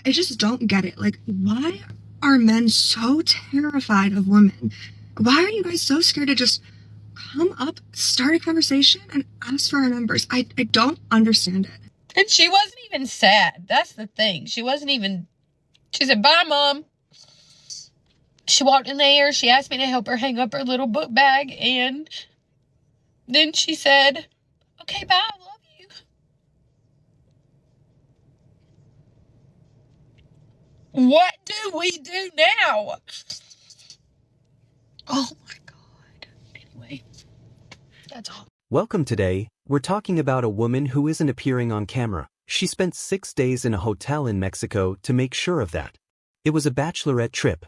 I just don't get it. Like, why are men so terrified of women? Why are you guys so scared to just come up, start a conversation, and ask for our numbers? I don't understand it. And she wasn't even sad. That's the thing. She said, bye, Mom. She walked in there. She asked me to help her hang up her little book bag. And then she said, okay, bye. I love you. What do we do now? Oh, my God. Anyway, that's all. Welcome today. We're talking about a woman who isn't appearing on camera. She spent 6 days in a hotel in Mexico to make sure of that. It was a bachelorette trip.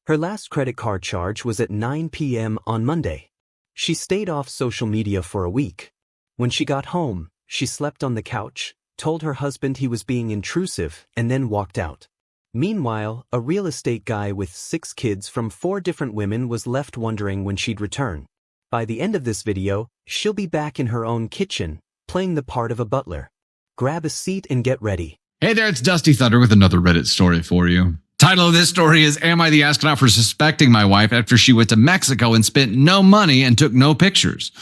Her last credit card charge was at 9 p.m. on Monday. She stayed off social media for a week. When she got home, she slept on the couch, told her husband he was being intrusive, and then walked out. Meanwhile, a real estate guy with 6 kids from 4 different women was left wondering when she'd return. By the end of this video, she'll be back in her own kitchen, playing the part of a butler. Grab a seat and get ready. Hey there, it's Dusty Thunder with another Reddit story for you. Title of this story is, Am I the Astronaut for Suspecting My Wife After She Went to Mexico and Spent No Money and Took No Pictures?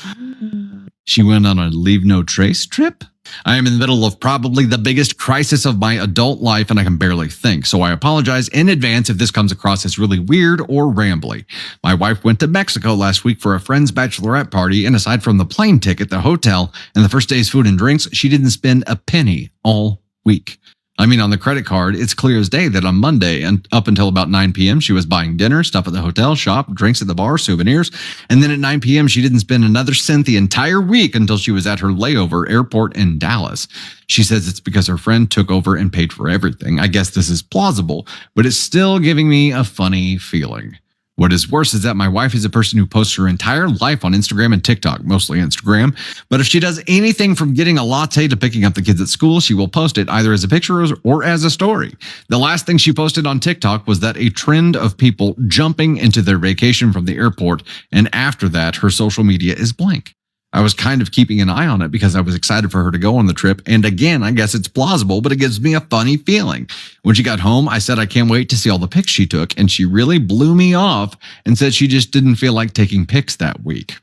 She went on a leave no trace trip? I am in the middle of probably the biggest crisis of my adult life and I can barely think, so I apologize in advance if this comes across as really weird or rambly. My wife went to Mexico last week for a friend's bachelorette party, and aside from the plane ticket, the hotel, and the first day's food and drinks, she didn't spend a penny all week. I mean, on the credit card, it's clear as day that on Monday and up until about 9 p.m., she was buying dinner, stuff at the hotel, shop, drinks at the bar, souvenirs. And then at 9 p.m., she didn't spend another cent the entire week until she was at her layover airport in Dallas. She says it's because her friend took over and paid for everything. I guess this is plausible, but it's still giving me a funny feeling. What is worse is that my wife is a person who posts her entire life on Instagram and TikTok, mostly Instagram. But if she does anything from getting a latte to picking up the kids at school, she will post it either as a picture or as a story. The last thing she posted on TikTok was that a trend of people jumping into their vacation from the airport, and after that, her social media is blank. I was kind of keeping an eye on it because I was excited for her to go on the trip. And again, I guess it's plausible, but it gives me a funny feeling. When she got home, I said I can't wait to see all the pics she took. And she really blew me off and said she just didn't feel like taking pics that week.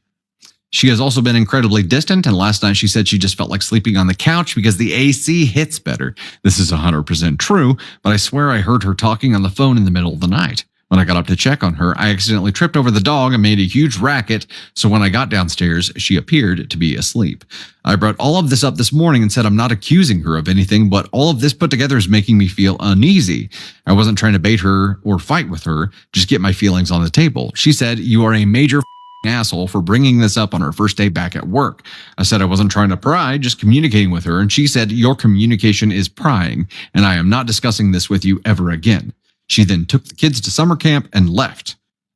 She has also been incredibly distant. And last night she said she just felt like sleeping on the couch because the AC hits better. This is 100% true, but I swear I heard her talking on the phone in the middle of the night. When I got up to check on her, I accidentally tripped over the dog and made a huge racket, so when I got downstairs, she appeared to be asleep. I brought all of this up this morning and said I'm not accusing her of anything, but all of this put together is making me feel uneasy. I wasn't trying to bait her or fight with her, just get my feelings on the table. She said, "You are a major asshole for bringing this up on her first day back at work." I said I wasn't trying to pry, just communicating with her, and she said, "Your communication is prying, and I am not discussing this with you ever again." She then took the kids to summer camp and left.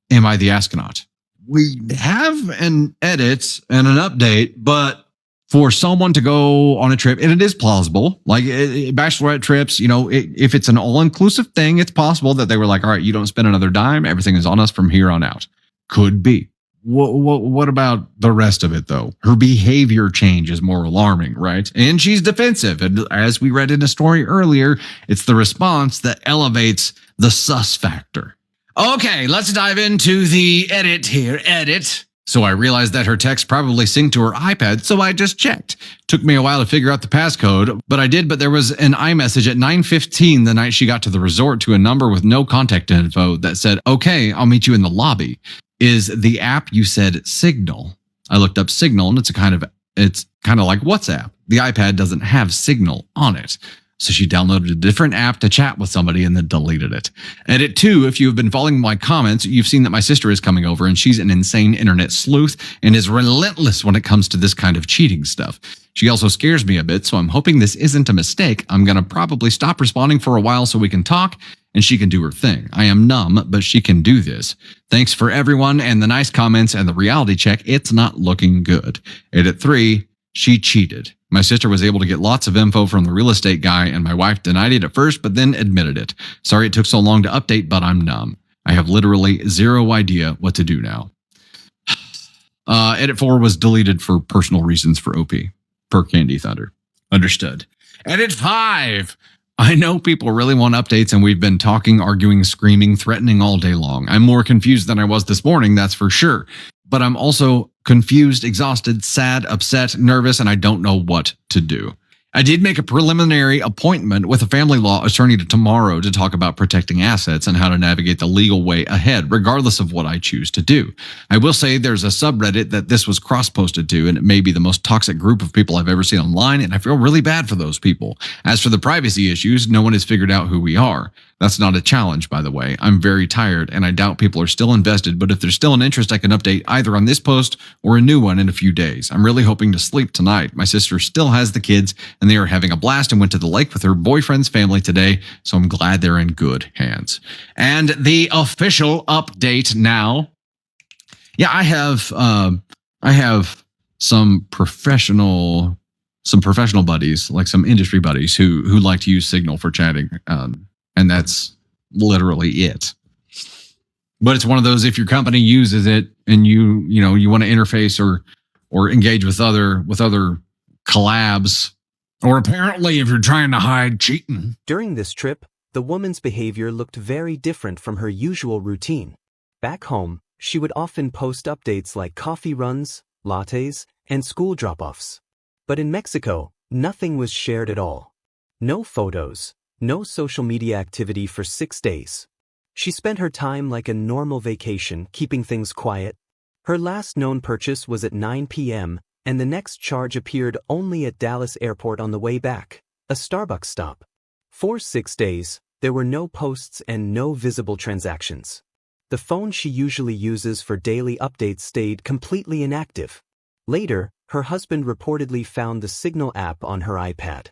Am I the astronaut? We have an edit and an update, but for someone to go on a trip, and it is plausible, like bachelorette trips, if it's an all-inclusive thing, it's possible that they were like, all right, you don't spend another dime. Everything is on us from here on out. Could be. What about the rest of it, though? Her behavior change is more alarming, right? And she's defensive. And as we read in a story earlier, it's the response that elevates the sus factor. Okay, let's dive into the edit here. Edit. So I realized that her text probably synced to her iPad, so I just checked. Took me a while to figure out the passcode, but I did. But there was an iMessage at 9:15 the night she got to the resort to a number with no contact info that said, "Okay, I'll meet you in the lobby." Is the app you said Signal? I looked up Signal, and it's kind of like WhatsApp. The iPad doesn't have Signal on it. So she downloaded a different app to chat with somebody and then deleted it. Edit 2, if you've been following my comments, you've seen that my sister is coming over and she's an insane internet sleuth and is relentless when it comes to this kind of cheating stuff. She also scares me a bit, so I'm hoping this isn't a mistake. I'm going to probably stop responding for a while so we can talk and she can do her thing. I am numb, but she can do this. Thanks for everyone and the nice comments and the reality check. It's not looking good. Edit 3, she cheated. My sister was able to get lots of info from the real estate guy, and my wife denied it at first, but then admitted it. Sorry it took so long to update, but I'm numb. I have literally zero idea what to do now. Edit 4 was deleted for personal reasons for OP, per Candy Thunder. Understood. Edit 5. I know people really want updates, and we've been talking, arguing, screaming, threatening all day long. I'm more confused than I was this morning, that's for sure. But I'm also confused, exhausted, sad, upset, nervous, and I don't know what to do. I did make a preliminary appointment with a family law attorney tomorrow to talk about protecting assets and how to navigate the legal way ahead, regardless of what I choose to do. I will say there's a subreddit that this was cross-posted to, and it may be the most toxic group of people I've ever seen online, and I feel really bad for those people. As for the privacy issues, no one has figured out who we are. That's not a challenge, by the way. I'm very tired, and I doubt people are still invested, but if there's still an interest, I can update either on this post or a new one in a few days. I'm really hoping to sleep tonight. My sister still has the kids, and they are having a blast and went to the lake with her boyfriend's family today, so I'm glad they're in good hands. And the official update now. Yeah, I have some professional buddies, like some industry buddies who like to use Signal for chatting. And that's literally it. But it's one of those, if your company uses it and you want to interface or engage with other collabs, or apparently if you're trying to hide cheating. During this trip, the woman's behavior looked very different from her usual routine. Back home, she would often post updates like coffee runs, lattes, and school drop-offs. But in Mexico, nothing was shared at all. No photos. No social media activity for 6 days. She spent her time like a normal vacation, keeping things quiet. Her last known purchase was at 9 p.m., and the next charge appeared only at Dallas Airport on the way back, a Starbucks stop. For 6 days, there were no posts and no visible transactions. The phone she usually uses for daily updates stayed completely inactive. Later, her husband reportedly found the Signal app on her iPad.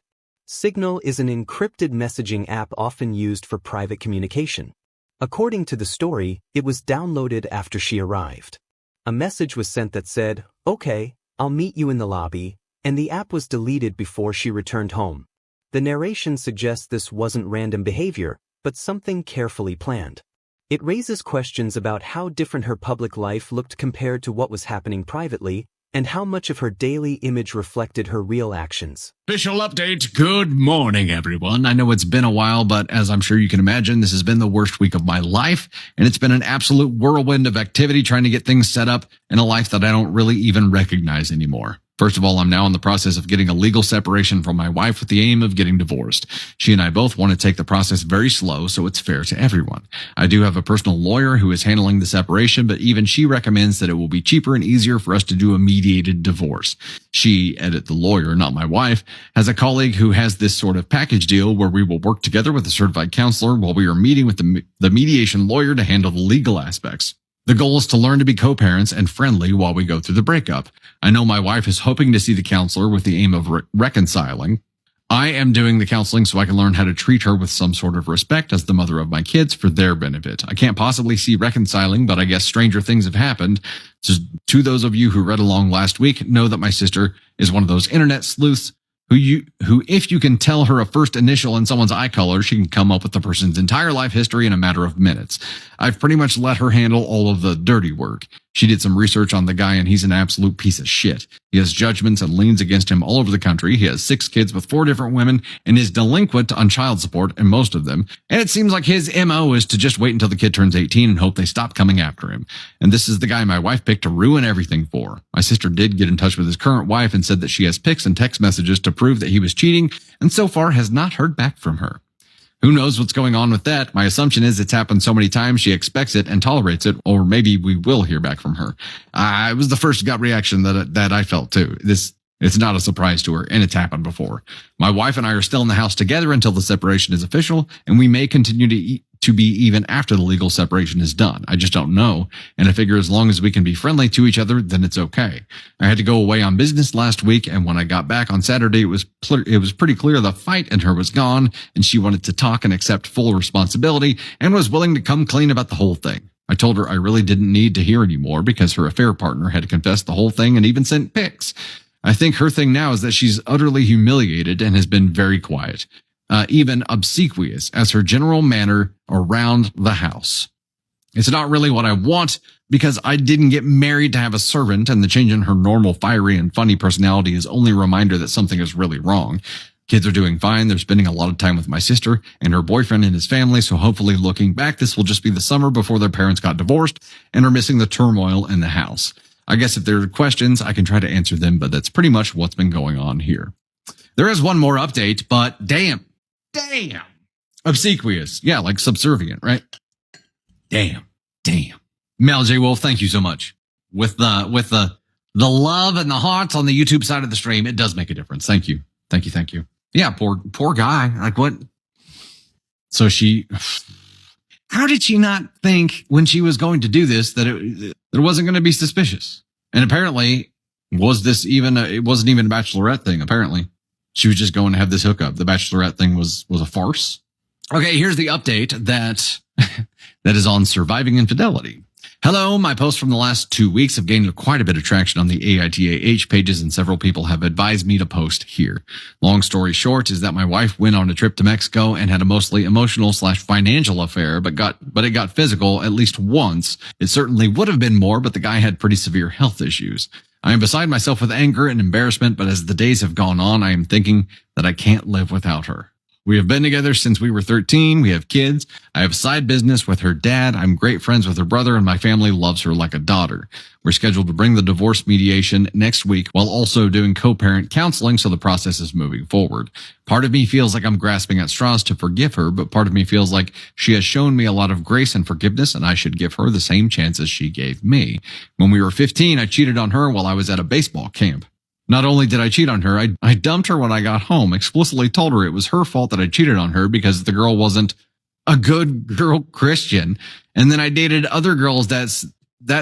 Signal is an encrypted messaging app often used for private communication. According to the story, it was downloaded after she arrived. A message was sent that said, "Okay, I'll meet you in the lobby," and the app was deleted before she returned home. The narration suggests this wasn't random behavior, but something carefully planned. It raises questions about how different her public life looked compared to what was happening privately, and how much of her daily image reflected her real actions. Official update. Good morning, everyone. I know it's been a while, but as I'm sure you can imagine, this has been the worst week of my life, and it's been an absolute whirlwind of activity trying to get things set up in a life that I don't really even recognize anymore. First of all, I'm now in the process of getting a legal separation from my wife with the aim of getting divorced. She and I both want to take the process very slow so it's fair to everyone. I do have a personal lawyer who is handling the separation, but even she recommends that it will be cheaper and easier for us to do a mediated divorce. She, edit the lawyer, not my wife, has a colleague who has this sort of package deal where we will work together with a certified counselor while we are meeting with the mediation lawyer to handle the legal aspects. The goal is to learn to be co-parents and friendly while we go through the breakup. I know my wife is hoping to see the counselor with the aim of reconciling. I am doing the counseling so I can learn how to treat her with some sort of respect as the mother of my kids for their benefit. I can't possibly see reconciling, but I guess stranger things have happened. So to those of you who read along last week, know that my sister is one of those internet sleuths who if you can tell her a first initial in someone's eye color, she can come up with the person's entire life history in a matter of minutes. I've pretty much let her handle all of the dirty work. She did some research on the guy, and he's an absolute piece of shit. He has judgments and liens against him all over the country. He has 6 kids with 4 different women and is delinquent on child support in most of them. And it seems like his MO is to just wait until the kid turns 18 and hope they stop coming after him. And this is the guy my wife picked to ruin everything for. My sister did get in touch with his current wife and said that she has pics and text messages to prove that he was cheating, and so far has not heard back from her. Who knows what's going on with that? My assumption is it's happened so many times she expects it and tolerates it, or maybe we will hear back from her. It was the first gut reaction that I felt too. It's not a surprise to her, and it's happened before. My wife and I are still in the house together until the separation is official, and we may continue to be even after the legal separation is done. I just don't know, and I figure as long as we can be friendly to each other, then it's okay. I had to go away on business last week, and when I got back on Saturday, it was pretty clear the fight in her was gone, and she wanted to talk and accept full responsibility, and was willing to come clean about the whole thing. I told her I really didn't need to hear anymore because her affair partner had confessed the whole thing and even sent pics. I think her thing now is that she's utterly humiliated and has been very quiet, even obsequious as her general manner around the house. It's not really what I want because I didn't get married to have a servant, and the change in her normal fiery and funny personality is only a reminder that something is really wrong. Kids are doing fine. They're spending a lot of time with my sister and her boyfriend and his family. So hopefully looking back, this will just be the summer before their parents got divorced and are missing the turmoil in the house. I guess if there are questions, I can try to answer them, but that's pretty much what's been going on here. There is one more update, but damn. Obsequious. Yeah, like subservient, right? Damn. Mel J. Wolf, thank you so much. With the love and the hearts on the YouTube side of the stream, it does make a difference. Thank you. Yeah, poor guy. Like what? So how did she not think when she was going to do this that it wasn't going to be suspicious? And apparently, it wasn't even a bachelorette thing. Apparently, she was just going to have this hookup. The bachelorette thing was a farce. Okay, here's the update that is on surviving infidelity. Hello, my posts from the last 2 weeks have gained quite a bit of traction on the AITAH pages, and several people have advised me to post here. Long story short is that my wife went on a trip to Mexico and had a mostly emotional/financial affair, but it got physical at least once. It certainly would have been more, but the guy had pretty severe health issues. I am beside myself with anger and embarrassment, but as the days have gone on, I am thinking that I can't live without her. We have been together since we were 13. We have kids. I have a side business with her dad. I'm great friends with her brother, and my family loves her like a daughter. We're scheduled to bring the divorce mediation next week while also doing co-parent counseling, so the process is moving forward. Part of me feels like I'm grasping at straws to forgive her, but part of me feels like she has shown me a lot of grace and forgiveness, and I should give her the same chances she gave me. When we were 15, I cheated on her while I was at a baseball camp. Not only did I cheat on her, I dumped her when I got home, explicitly told her it was her fault that I cheated on her because the girl wasn't a good girl Christian. And then I dated other girls that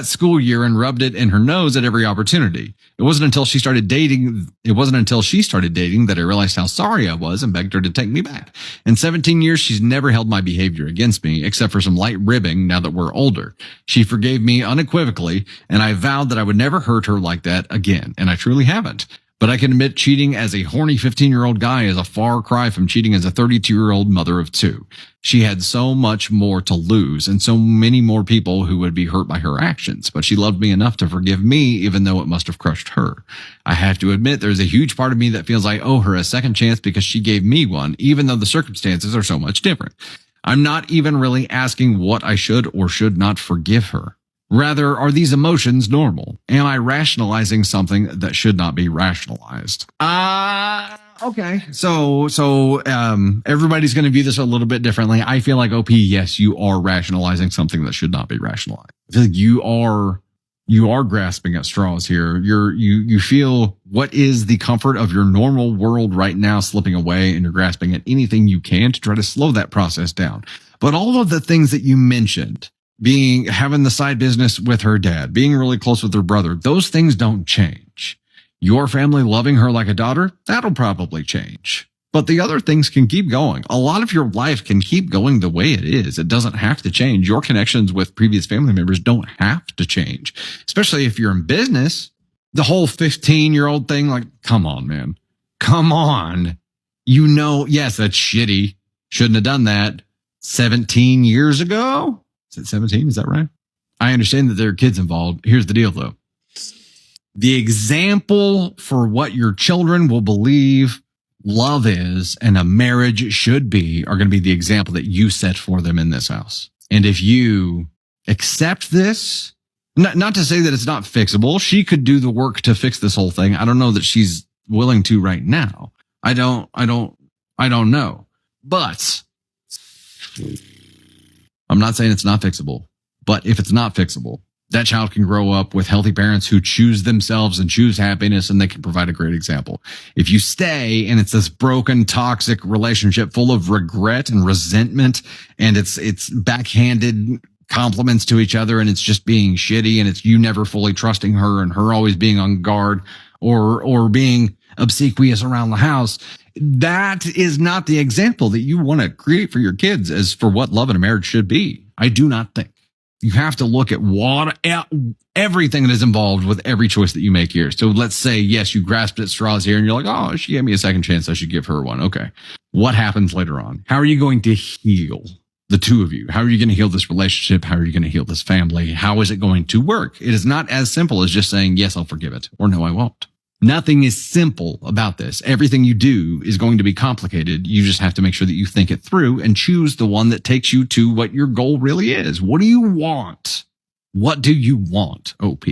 school year and rubbed it in her nose at every opportunity. It wasn't until she started dating that I realized how sorry I was and begged her to take me back. In 17 years, she's never held my behavior against me, except for some light ribbing now that we're older. She forgave me unequivocally, and I vowed that I would never hurt her like that again, and I truly haven't. But I can admit cheating as a horny 15-year-old guy is a far cry from cheating as a 32-year-old mother of two. She had so much more to lose and so many more people who would be hurt by her actions, but she loved me enough to forgive me even though it must have crushed her. I have to admit there's a huge part of me that feels I owe her a second chance because she gave me one, even though the circumstances are so much different. I'm not even really asking what I should or should not forgive her. Rather, are these emotions normal? Am I rationalizing something that should not be rationalized? Okay. So, everybody's going to view this a little bit differently. I feel like, OP, yes, you are rationalizing something that should not be rationalized. I feel like you are grasping at straws here. You feel what is the comfort of your normal world right now slipping away, and you're grasping at anything you can to try to slow that process down. But all of the things that you mentioned, having the side business with her dad, being really close with her brother, those things don't change. Your family loving her like a daughter, that'll probably change. But the other things can keep going. A lot of your life can keep going the way it is. It doesn't have to change. Your connections with previous family members don't have to change, especially if you're in business. The whole 15-year-old thing, like, come on, man. Come on. Yes, that's shitty. Shouldn't have done that 17 years ago. Is it 17? Is that right? I understand that there are kids involved. Here's the deal, though. The example for what your children will believe love is and a marriage should be are going to be the example that you set for them in this house. And if you accept this, not to say that it's not fixable, she could do the work to fix this whole thing. I don't know that she's willing to right now. I don't know. But I'm not saying it's not fixable, but if it's not fixable, that child can grow up with healthy parents who choose themselves and choose happiness, and they can provide a great example. If you stay and it's this broken, toxic relationship full of regret and resentment, and it's backhanded compliments to each other, and it's just being shitty, and it's you never fully trusting her and her always being on guard or being obsequious around the house, that is not the example that you want to create for your kids as for what love in a marriage should be. I do not think. You have to look at everything that is involved with every choice that you make here. So let's say, yes, you grasped at straws here and you're like, oh, she gave me a second chance. I should give her one. Okay. What happens later on? How are you going to heal the two of you? How are you going to heal this relationship? How are you going to heal this family? How is it going to work? It is not as simple as just saying, yes, I'll forgive it, or no, I won't. Nothing is simple about this. Everything you do is going to be complicated. You just have to make sure that you think it through and choose the one that takes you to what your goal really is. What do you want? What do you want, OP?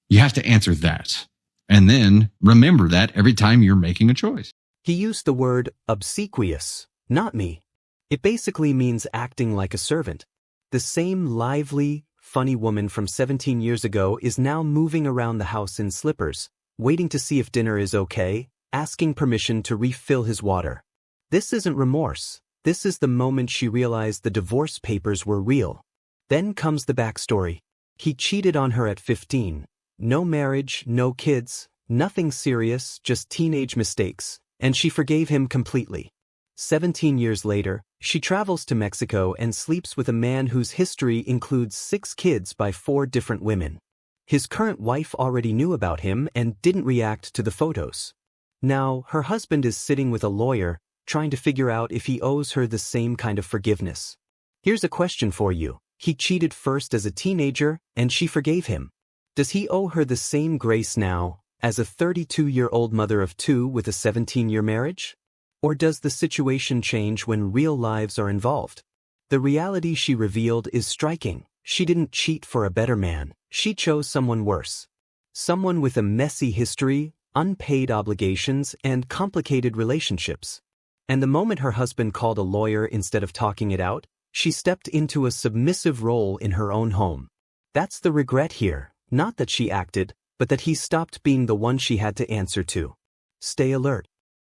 You have to answer that. And then remember that every time you're making a choice. He used the word obsequious, not me. It basically means acting like a servant. The same lively, funny woman from 17 years ago is now moving around the house in slippers, waiting to see if dinner is okay, asking permission to refill his water. This isn't remorse. This is the moment she realized the divorce papers were real. Then comes the backstory. He cheated on her at 15. No marriage, no kids, nothing serious, just teenage mistakes, and she forgave him completely. 17 years later, she travels to Mexico and sleeps with a man whose history includes 6 kids by 4 different women. His current wife already knew about him and didn't react to the photos. Now, her husband is sitting with a lawyer, trying to figure out if he owes her the same kind of forgiveness. Here's a question for you. He cheated first as a teenager, and she forgave him. Does he owe her the same grace now, as a 32-year-old mother of 2 with a 17-year marriage? Or does the situation change when real lives are involved? The reality she revealed is striking. She didn't cheat for a better man. She chose someone worse. Someone with a messy history, unpaid obligations, and complicated relationships. And the moment her husband called a lawyer instead of talking it out, she stepped into a submissive role in her own home. That's the regret here. Not that she acted, but that he stopped being the one she had to answer to. Stay alert.